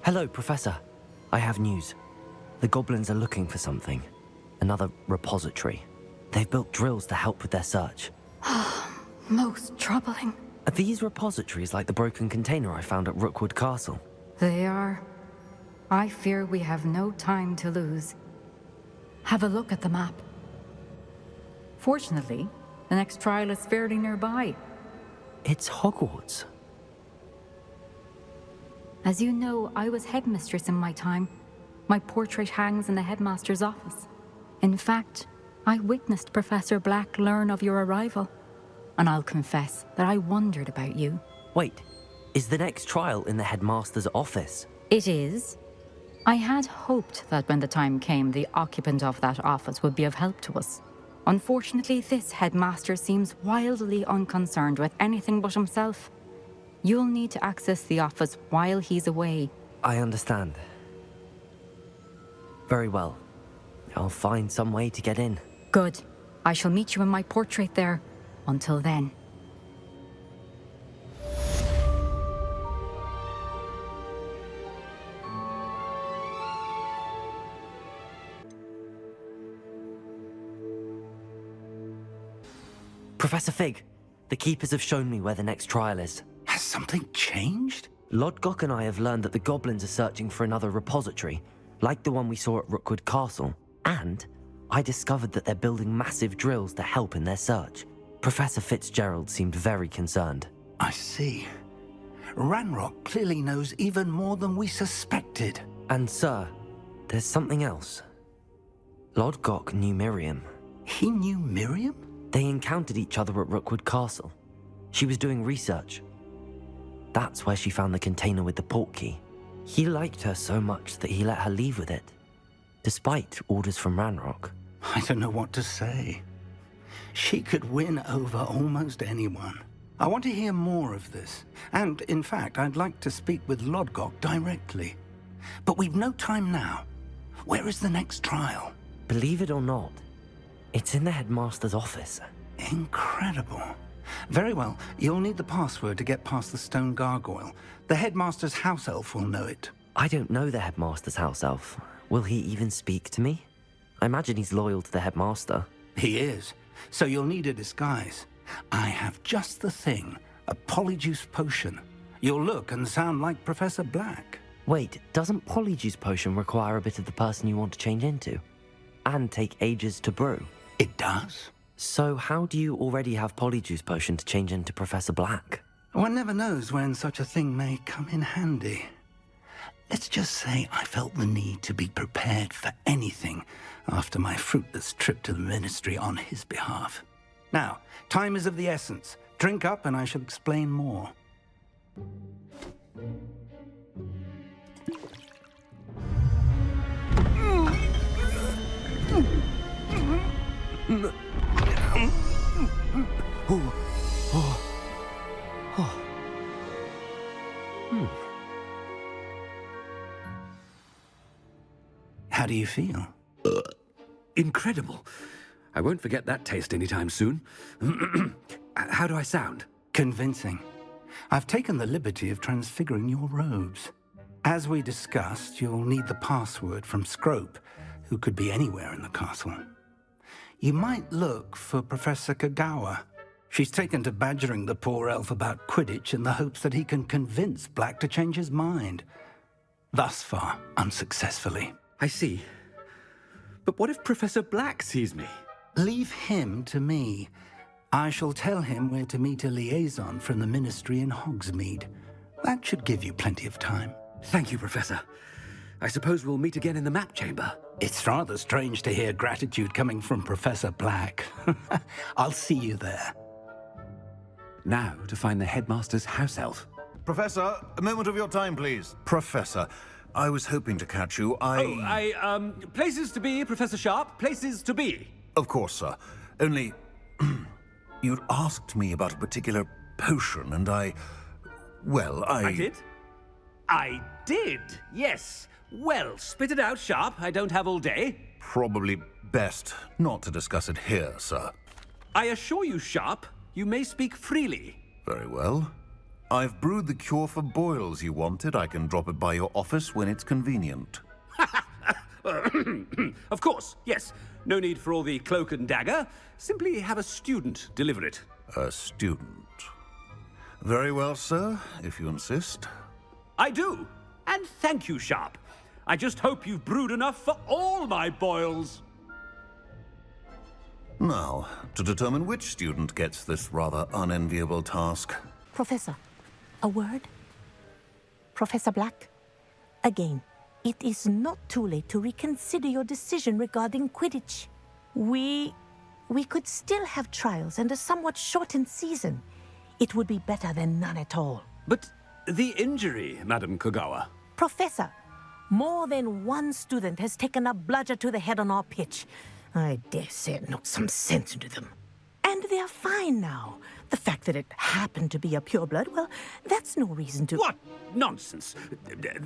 Hello, Professor. I have news. The goblins are looking for something. Another repository. They've built drills to help with their search. Most troubling. Are these repositories like the broken container I found at Rookwood Castle? They are. I fear we have no time to lose. Have a look at the map. Fortunately, the next trial is fairly nearby. It's Hogwarts. As you know, I was headmistress in my time. My portrait hangs in the headmaster's office. In fact, I witnessed Professor Black learn of your arrival. And I'll confess that I wondered about you. Wait, is the next trial in the headmaster's office? It is. I had hoped that when the time came, the occupant of that office would be of help to us. Unfortunately, this headmaster seems wildly unconcerned with anything but himself. You'll need to access the office while he's away. I understand. Very well. I'll find some way to get in. Good. I shall meet you in my portrait there. Until then. Professor Fig, the keepers have shown me where the next trial is. Has something changed? Lodgok and I have learned that the goblins are searching for another repository, like the one we saw at Rookwood Castle. And I discovered that they're building massive drills to help in their search. Professor Fitzgerald seemed very concerned. I see. Ranrock clearly knows even more than we suspected. And sir, there's something else. Lodgok knew Miriam. He knew Miriam? They encountered each other at Rookwood Castle. She was doing research. That's where she found the container with the portkey. He liked her so much that he let her leave with it, despite orders from Ranrock. I don't know what to say. She could win over almost anyone. I want to hear more of this. And, in fact, I'd like to speak with Lodgok directly. But we've no time now. Where is the next trial? Believe it or not, it's in the headmaster's office. Incredible. Very well. You'll need the password to get past the stone gargoyle. The headmaster's house elf will know it. I don't know the headmaster's house elf. Will he even speak to me? I imagine he's loyal to the headmaster. He is. So you'll need a disguise. I have just the thing. A polyjuice potion. You'll look and sound like Professor Black. Wait, doesn't polyjuice potion require a bit of the person you want to change into? And take ages to brew? It does. So how do you already have polyjuice potion to change into Professor Black? One never knows when such a thing may come in handy. Let's just say I felt the need to be prepared for anything after my fruitless trip to the ministry on his behalf. Now, time is of the essence. Drink up and I shall explain more. How do you feel? Incredible. I won't forget that taste anytime soon. How do I sound? Convincing. I've taken the liberty of transfiguring your robes. As we discussed, you'll need the password from Scrope, who could be anywhere in the castle. You might look for Professor Kagawa. She's taken to badgering the poor elf about Quidditch in the hopes that he can convince Black to change his mind. Thus far, unsuccessfully. I see. But what if Professor Black sees me? Leave him to me. I shall tell him where to meet a liaison from the ministry in Hogsmeade. That should give you plenty of time. Thank you, Professor. I suppose we'll meet again in the map chamber. It's rather strange to hear gratitude coming from Professor Black. I'll see you there. Now to find the headmaster's house elf. Professor, a moment of your time, please. Professor, I was hoping to catch you. Places to be, Professor Sharp. Places to be. Of course, sir. Only, you'd asked me about a particular potion, and I did? I did, yes. Well, spit it out, Sharp. I don't have all day. Probably best not to discuss it here, sir. I assure you, Sharp, you may speak freely. Very well. I've brewed the cure for boils you wanted. I can drop it by your office when it's convenient. Of course, yes. No need for all the cloak and dagger. Simply have a student deliver it. A student. Very well, sir, if you insist. I do. And thank you, Sharp. I just hope you've brewed enough for all my boils. Now, to determine which student gets this rather unenviable task. Professor, a word? Professor Black? Again, it is not too late to reconsider your decision regarding Quidditch. We could still have trials and a somewhat shortened season. It would be better than none at all. But the injury, Madam Kogawa. Professor, more than one student has taken a bludger to the head on our pitch. I dare say it knocked some sense into them. And they're fine now. The fact that it happened to be a pureblood, well, that's no reason to... What nonsense!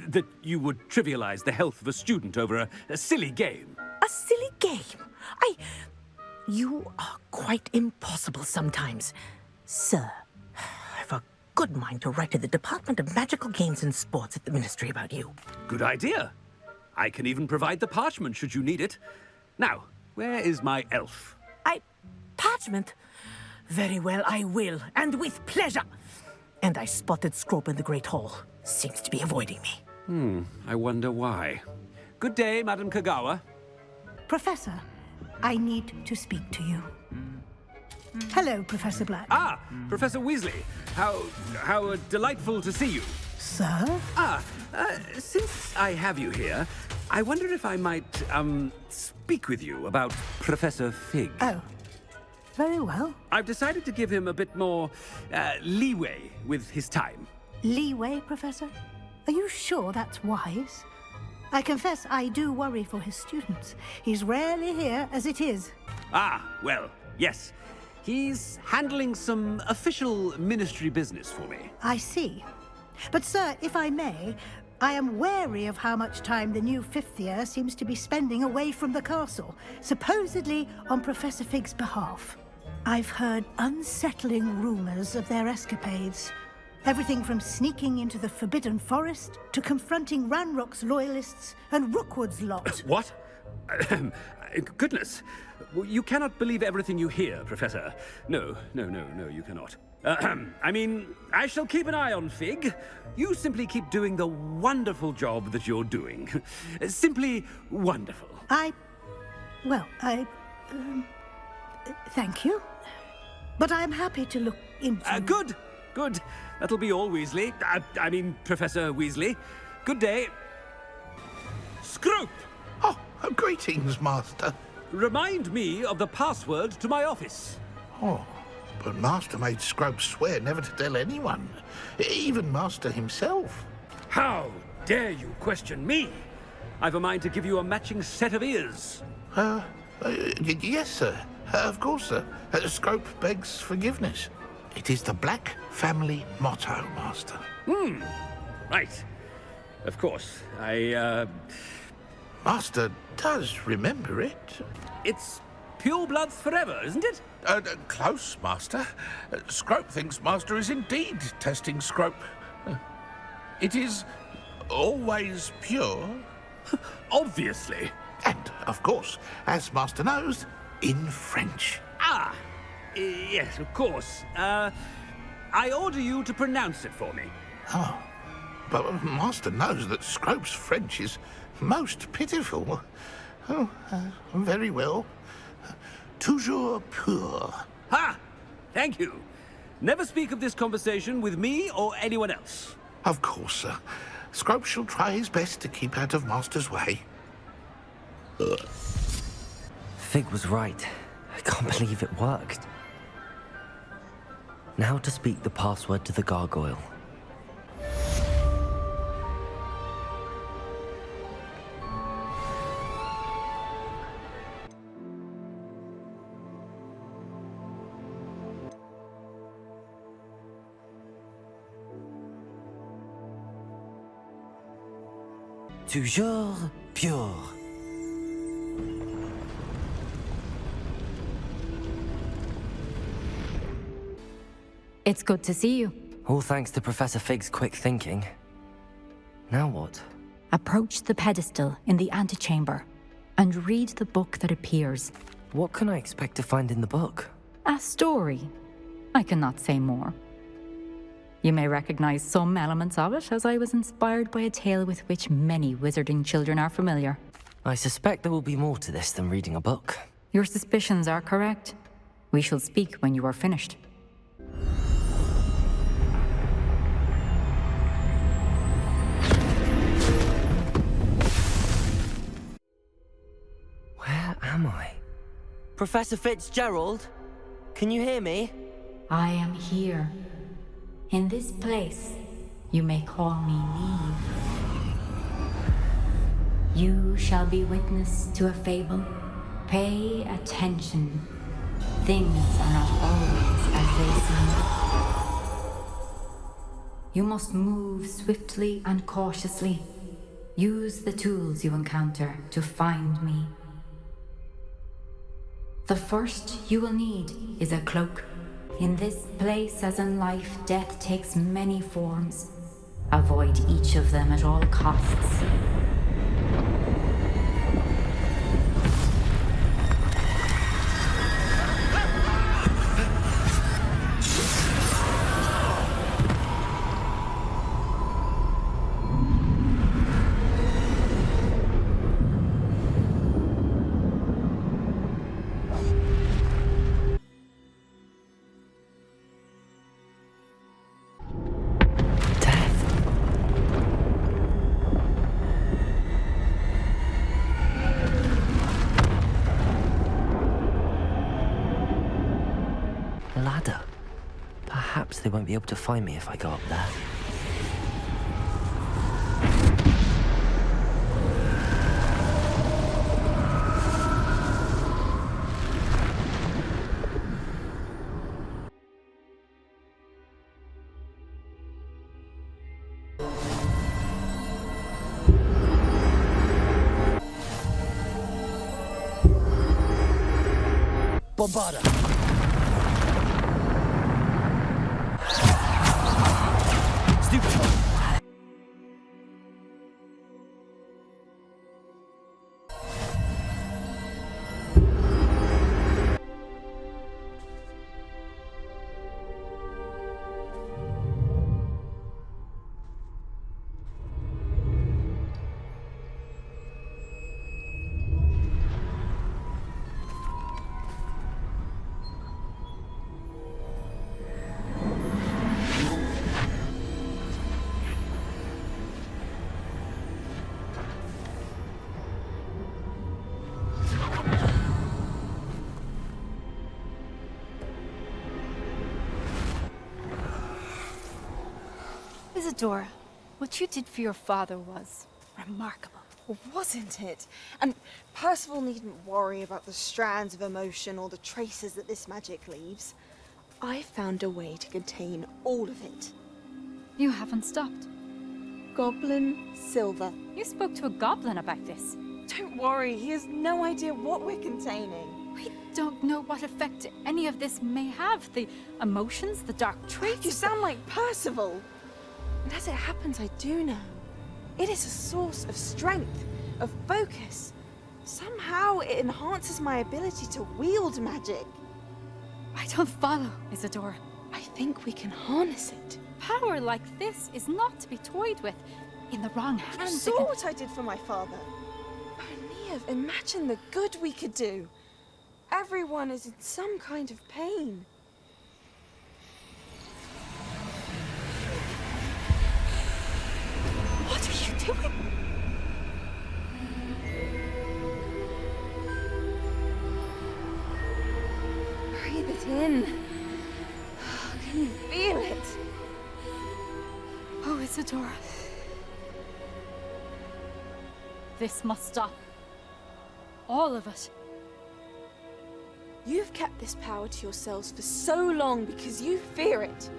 That you would trivialize the health of a student over a silly game. A silly game? You are quite impossible sometimes. Sir, I've a good mind to write to the Department of Magical Games and Sports at the Ministry about you. Good idea. I can even provide the parchment should you need it. Now, where is my elf? Parchment? Very well, I will, and with pleasure. And I spotted Scrope in the Great Hall. Seems to be avoiding me. I wonder why. Good day, Madam Kogawa. Professor, I need to speak to you. Hello, Professor Black. Ah, Professor Weasley. How delightful to see you. Sir? Since I have you here, I wonder if I might, speak with you about Professor Fig. Oh, very well. I've decided to give him a bit more, leeway with his time. Leeway, Professor? Are you sure that's wise? I confess I do worry for his students. He's rarely here as it is. Well, yes. He's handling some official ministry business for me. I see. But, sir, if I may, I am wary of how much time the new fifth year seems to be spending away from the castle, supposedly on Professor Fig's behalf. I've heard unsettling rumors of their escapades. Everything from sneaking into the Forbidden Forest to confronting Ranrock's loyalists and Rookwood's lot. What? Goodness. You cannot believe everything you hear, Professor. No, you cannot. I mean, I shall keep an eye on Fig. You simply keep doing the wonderful job that you're doing. Simply wonderful. Thank you. But I'm happy to look into... Good. That'll be all, Weasley. I mean, Professor Weasley. Good day. Scrope! Oh, greetings, Master. Remind me of the password to my office. Oh, but Master made Scrope swear never to tell anyone, even Master himself. How dare you question me? I've a mind to give you a matching set of ears. Yes, sir. Of course, sir. Scrope begs forgiveness. It is the Black family motto, Master. Right. Of course. Master does remember it. It's pure bloods forever, isn't it? Close, Master. Scrope thinks Master is indeed testing Scrope. It is always pure. Obviously. And, of course, as Master knows, in French. Yes, of course. I order you to pronounce it for me. Oh, but Master knows that Scrope's French is most pitiful. Oh, very well. Toujours pur. Ha! Thank you. Never speak of this conversation with me or anyone else. Of course, sir. Scrope shall try his best to keep out of Master's way. Fig was right. I can't believe it worked. Now to speak the password to the gargoyle. Toujours pure. It's good to see you. All thanks to Professor Fig's quick thinking. Now what? Approach the pedestal in the antechamber and read the book that appears. What can I expect to find in the book? A story. I cannot say more. You may recognize some elements of it, as I was inspired by a tale with which many wizarding children are familiar. I suspect there will be more to this than reading a book. Your suspicions are correct. We shall speak when you are finished. Where am I? Professor Fitzgerald? Can you hear me? I am here. In this place, you may call me Neve. You shall be witness to a fable. Pay attention. Things are not always as they seem. You must move swiftly and cautiously. Use the tools you encounter to find me. The first you will need is a cloak. In this place, as in life, death takes many forms. Avoid each of them at all costs. Ladder. Perhaps they won't be able to find me if I go up there. Bombarda! Isadora, what you did for your father was remarkable. Well, wasn't it? And Percival needn't worry about the strands of emotion or the traces that this magic leaves. I found a way to contain all of it. You haven't stopped. Goblin silver. You spoke to a goblin about this. Don't worry, he has no idea what we're containing. We don't know what effect any of this may have. The emotions, the dark traits. You sound like Percival. And as it happens, I do know. It is a source of strength, of focus. Somehow it enhances my ability to wield magic. I don't follow, Isadora. I think we can harness it. Power like this is not to be toyed with. In the wrong You hands, saw what I did for my father. Oh, Neve, imagine the good we could do. Everyone is in some kind of pain. What are you doing? Breathe it in. Can you feel it? Oh, Isadora. This must stop. All of it. You've kept this power to yourselves for so long because you fear it.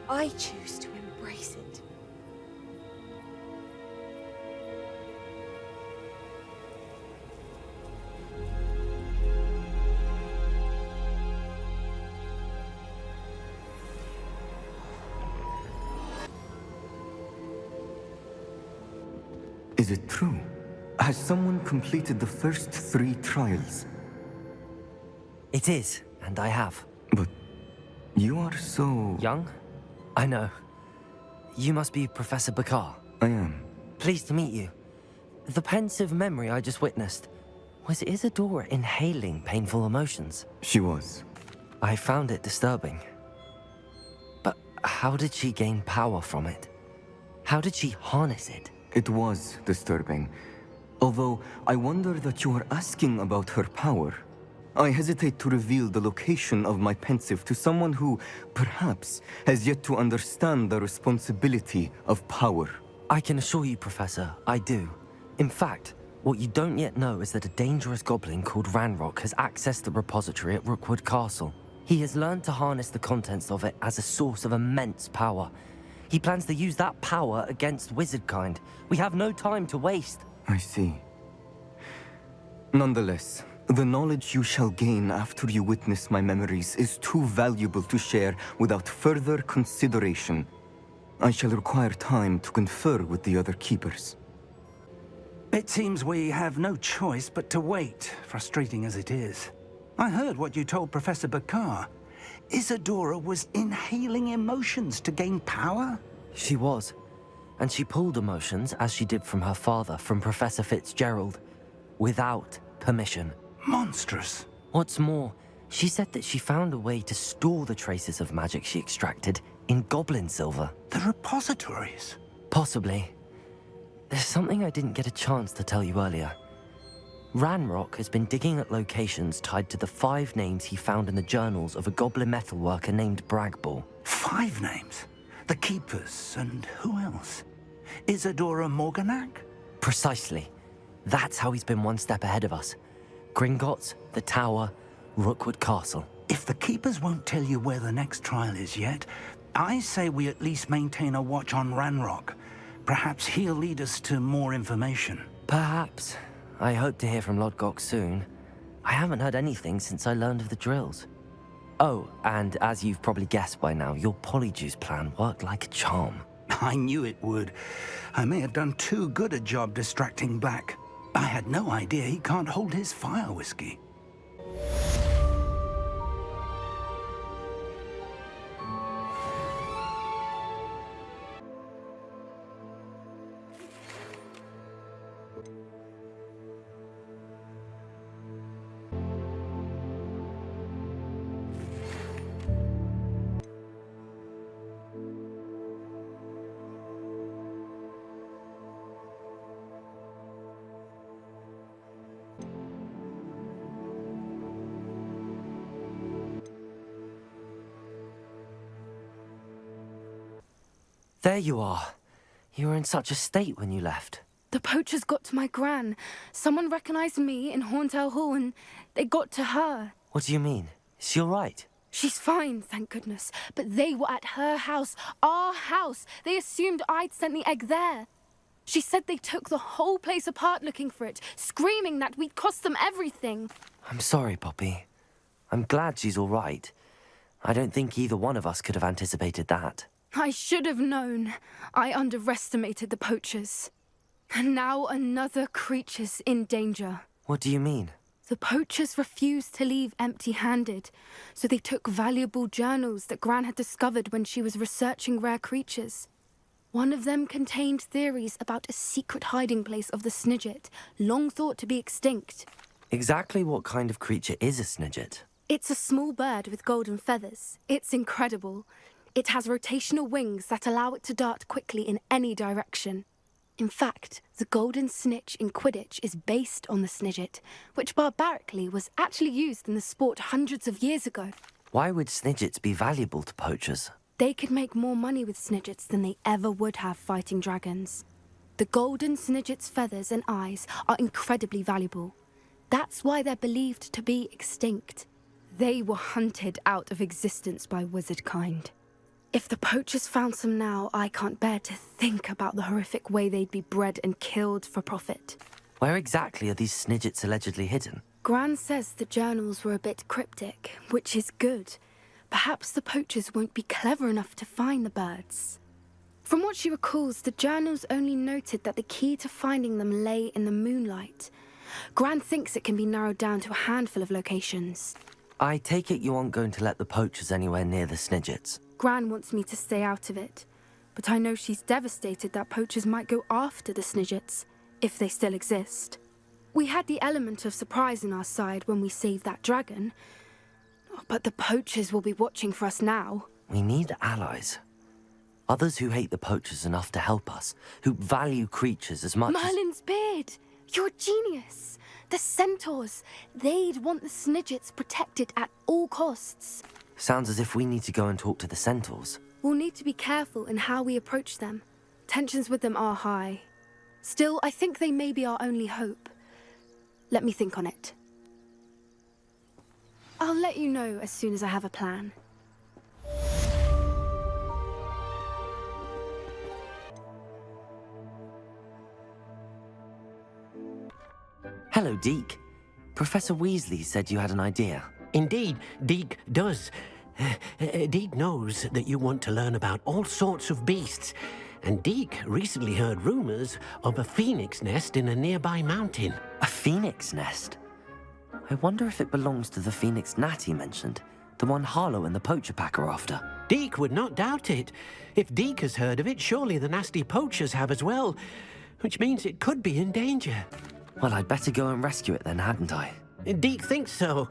I choose to embrace it. Is it true? Has someone completed the first 3 trials? It is, and I have. But you are so... Young? I know. You must be Professor Bakar. I am. Pleased to meet you. The pensive memory I just witnessed, was Isadora inhaling painful emotions? She was. I found it disturbing. But how did she gain power from it? How did she harness it? It was disturbing. Although I wonder that you are asking about her power. I hesitate to reveal the location of my pensive to someone who, perhaps, has yet to understand the responsibility of power. I can assure you, Professor, I do. In fact, what you don't yet know is that a dangerous goblin called Ranrock has accessed the repository at Rookwood Castle. He has learned to harness the contents of it as a source of immense power. He plans to use that power against wizardkind. We have no time to waste. I see. Nonetheless, the knowledge you shall gain after you witness my memories is too valuable to share without further consideration. I shall require time to confer with the other keepers. It seems we have no choice but to wait, frustrating as it is. I heard what you told Professor Bakar. Isadora was inhaling emotions to gain power? She was. And she pulled emotions, as she did from her father, from Professor Fitzgerald, without permission. Monstrous. What's more, she said that she found a way to store the traces of magic she extracted in goblin silver. The repositories? Possibly. There's something I didn't get a chance to tell you earlier. Ranrock has been digging at locations tied to the 5 names he found in the journals of a goblin metalworker named Bragball. 5 names? The Keepers, and who else? Isadora Morganac? Precisely. That's how he's been one step ahead of us. Gringotts, the Tower, Rookwood Castle. If the Keepers won't tell you where the next trial is yet, I say we at least maintain a watch on Ranrock. Perhaps he'll lead us to more information. Perhaps. I hope to hear from Lodgok soon. I haven't heard anything since I learned of the drills. Oh, and as you've probably guessed by now, your Polyjuice plan worked like a charm. I knew it would. I may have done too good a job distracting Black. I had no idea he can't hold his fire whiskey. There you are. You were in such a state when you left. The poachers got to my gran. Someone recognized me in Horntail Hall and they got to her. What do you mean? Is she all right? She's fine, thank goodness. But they were at her house, our house. They assumed I'd sent the egg there. She said they took the whole place apart looking for it, screaming that we'd cost them everything. I'm sorry, Poppy. I'm glad she's all right. I don't think either one of us could have anticipated that. I should have known. I underestimated the poachers. And now another creature's in danger. What do you mean? The poachers refused to leave empty-handed, so they took valuable journals that Gran had discovered when she was researching rare creatures. One of them contained theories about a secret hiding place of the Snidget, long thought to be extinct. Exactly what kind of creature is a Snidget? It's a small bird with golden feathers. It's incredible. It has rotational wings that allow it to dart quickly in any direction. In fact, the golden snitch in Quidditch is based on the Snidget, which barbarically was actually used in the sport hundreds of years ago. Why would Snidgets be valuable to poachers? They could make more money with Snidgets than they ever would have fighting dragons. The golden Snidget's feathers and eyes are incredibly valuable. That's why they're believed to be extinct. They were hunted out of existence by wizardkind. If the poachers found some now, I can't bear to think about the horrific way they'd be bred and killed for profit. Where exactly are these Snidgets allegedly hidden? Gran says the journals were a bit cryptic, which is good. Perhaps the poachers won't be clever enough to find the birds. From what she recalls, the journals only noted that the key to finding them lay in the moonlight. Gran thinks it can be narrowed down to a handful of locations. I take it you aren't going to let the poachers anywhere near the Snidgets. Gran wants me to stay out of it, but I know she's devastated that poachers might go after the Snidgets, if they still exist. We had the element of surprise on our side when we saved that dragon, but the poachers will be watching for us now. We need allies. Others who hate the poachers enough to help us, who value creatures as much Merlin's beard! You're a genius! The centaurs! They'd want the Snidgets protected at all costs. Sounds as if we need to go and talk to the centaurs. We'll need to be careful in how we approach them. Tensions with them are high. Still, I think they may be our only hope. Let me think on it. I'll let you know as soon as I have a plan. Hello, Deke. Professor Weasley said you had an idea. Indeed, Deke does. Deke knows that you want to learn about all sorts of beasts, and Deke recently heard rumors of a phoenix nest in a nearby mountain. A phoenix nest? I wonder if it belongs to the phoenix gnat he mentioned, the one Harlow and the poacher pack are after. Deke would not doubt it. If Deke has heard of it, surely the nasty poachers have as well, which means it could be in danger. Well, I'd better go and rescue it then, hadn't I? Deke thinks so.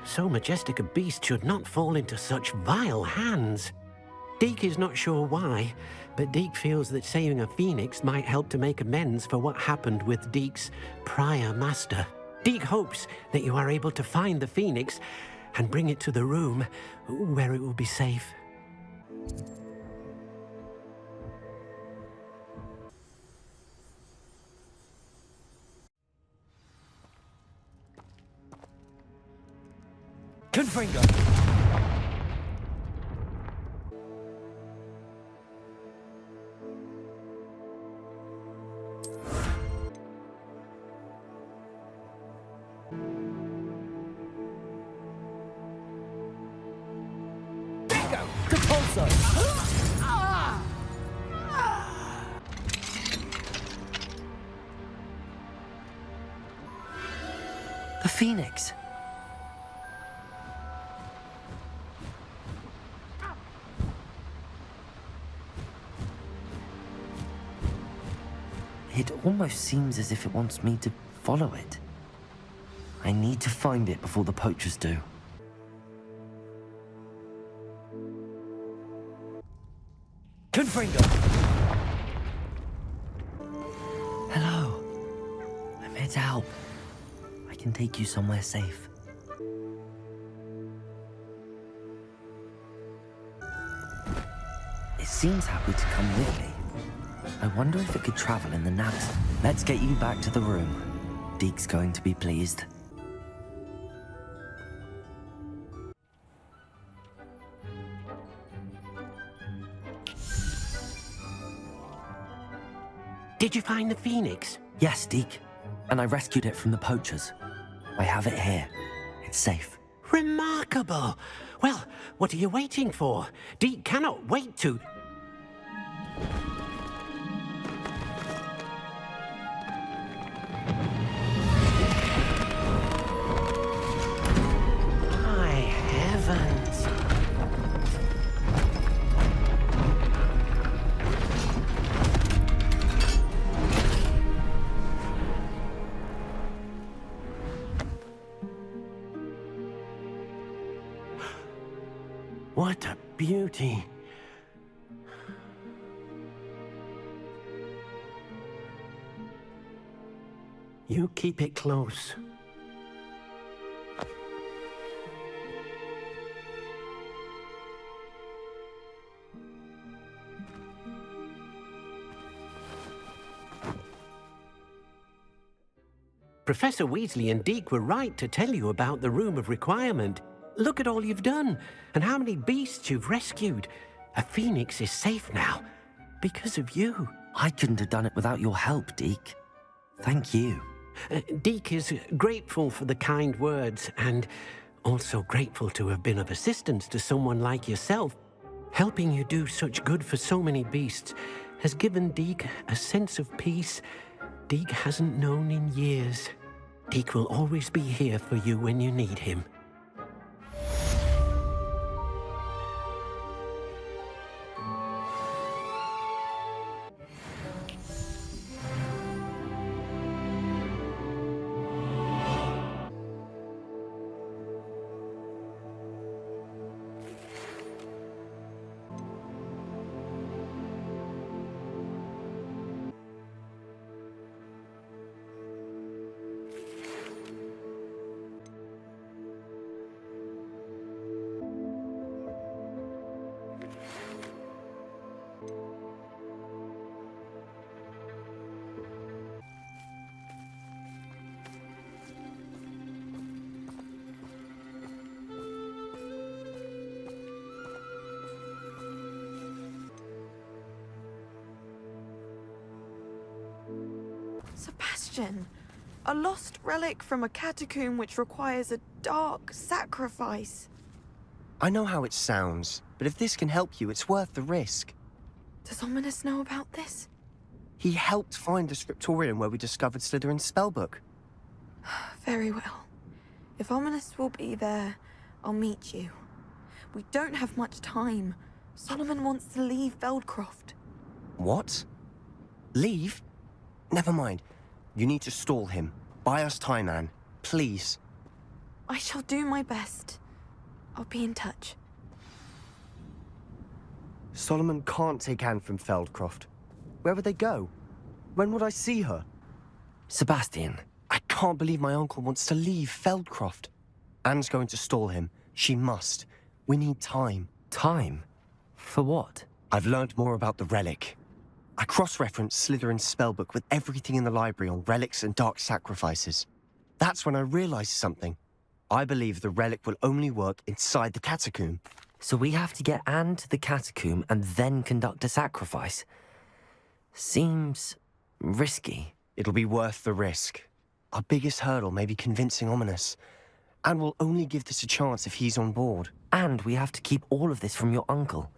So majestic a beast should not fall into such vile hands. Deke is not sure why, but Deke feels that saving a phoenix might help to make amends for what happened with Deke's prior master. Deke hopes that you are able to find the phoenix and bring it to the room where it will be safe. Confringo! Bingo! Compulso! The Phoenix! It almost seems as if it wants me to follow it. I need to find it before the poachers do. Confringo! Hello. I'm here to help. I can take you somewhere safe. It seems happy to come with me. I wonder if it could travel in the nabs. Let's get you back to the room. Deke's going to be pleased. Did you find the phoenix? Yes, Deke. And I rescued it from the poachers. I have it here. It's safe. Remarkable! Well, what are you waiting for? Deke cannot wait to... My heavens! What a beauty! You keep it close. Professor Weasley and Deke were right to tell you about the Room of Requirement. Look at all you've done, and how many beasts you've rescued. A phoenix is safe now, because of you. I couldn't have done it without your help, Deke. Thank you. Deke is grateful for the kind words, and also grateful to have been of assistance to someone like yourself. Helping you do such good for so many beasts has given Deke a sense of peace Deke hasn't known in years. Deke will always be here for you when you need him. Sebastian, a lost relic from a catacomb which requires a dark sacrifice. I know how it sounds, but if this can help you, it's worth the risk. Does Ominous know about this? He helped find the scriptorium where we discovered Slytherin's spellbook. Very well. If Ominous will be there, I'll meet you. We don't have much time. Solomon wants to leave Feldcroft. What? Leave? Never mind. You need to stall him. Buy us time, Anne. Please. I shall do my best. I'll be in touch. Solomon can't take Anne from Feldcroft. Where would they go? When would I see her? Sebastian. I can't believe my uncle wants to leave Feldcroft. Anne's going to stall him. She must. We need time. Time? For what? I've learned more about the relic. I cross-referenced Slytherin's spellbook with everything in the library on relics and dark sacrifices. That's when I realized something. I believe the relic will only work inside the catacomb. So we have to get Anne to the catacomb and then conduct a sacrifice. Seems risky. It'll be worth the risk. Our biggest hurdle may be convincing Ominous. And we'll only give this a chance if he's on board. And we have to keep all of this from your uncle.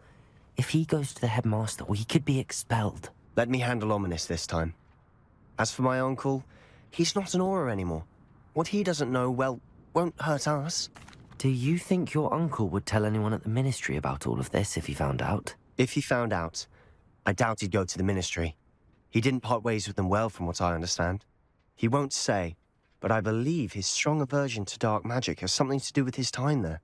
If he goes to the headmaster, we could be expelled. Let me handle Ominous this time. As for my uncle, he's not an Auror anymore. What he doesn't know, well, won't hurt us. Do you think your uncle would tell anyone at the Ministry about all of this if he found out? If he found out, I doubt he'd go to the Ministry. He didn't part ways with them well, from what I understand. He won't say, but I believe his strong aversion to dark magic has something to do with his time there.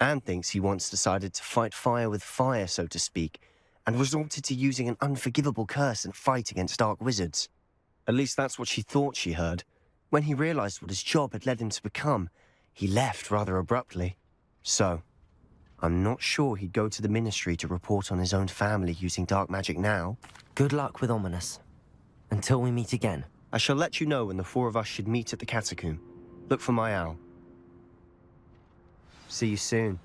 Anne thinks he once decided to fight fire with fire, so to speak, and resorted to using an unforgivable curse and fight against dark wizards. At least that's what she thought she heard. When he realized what his job had led him to become, he left rather abruptly. So, I'm not sure he'd go to the Ministry to report on his own family using dark magic now. Good luck with Ominous. Until we meet again. I shall let you know when the four of us should meet at the catacomb. Look for my owl. See you soon.